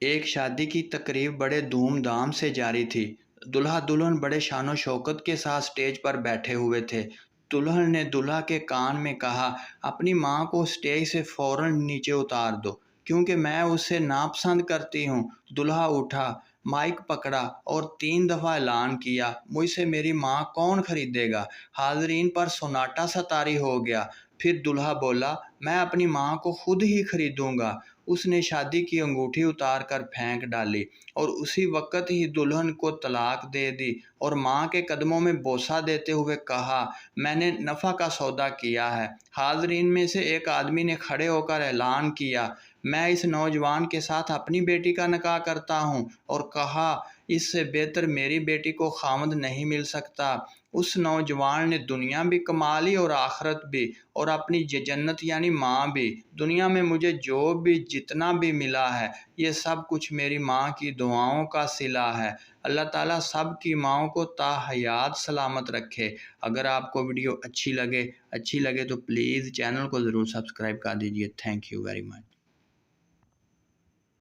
एक शादी की तकरीब बड़े धूमधाम से जारी थी। दूल्हा दुल्हन बड़े शानो शौकत के साथ स्टेज पर बैठे हुए थे। दुल्हन ने दूल्हा के कान में कहा, अपनी माँ को स्टेज से फौरन नीचे उतार दो क्योंकि मैं उसे नापसंद करती हूँ। दूल्हा उठा, माइक पकड़ा और 3 दफ़ा ऐलान किया, मुझसे मेरी माँ कौन खरीदेगा। हाजरीन पर सोनाटा सा तारी हो गया। फिर दूल्हा बोला, मैं अपनी माँ को खुद ही खरीदूंगा। उसने शादी की अंगूठी उतार कर फेंक डाली और उसी वक्त ही दुल्हन को तलाक दे दी और माँ के कदमों में बोसा देते हुए कहा, मैंने नफ़ा का सौदा किया है। हाजरीन में से एक आदमी ने खड़े होकर ऐलान किया, मैं इस नौजवान के साथ अपनी बेटी का निकाह करता हूँ, और कहा, इससे बेहतर मेरी बेटी को खामद नहीं मिल सकता। उस नौजवान ने दुनिया भी कमा ली और आखिरत भी, और अपनी जन्नत यानी माँ भी। दुनिया में मुझे जो भी जितना भी मिला है, ये सब कुछ मेरी माँ की दुआओं का सिला है। अल्लाह ताला सब की माँओं को ताहयात सलामत रखे। अगर आपको वीडियो अच्छी लगे तो प्लीज़ चैनल को ज़रूर सब्सक्राइब कर दीजिए। Thank you very much.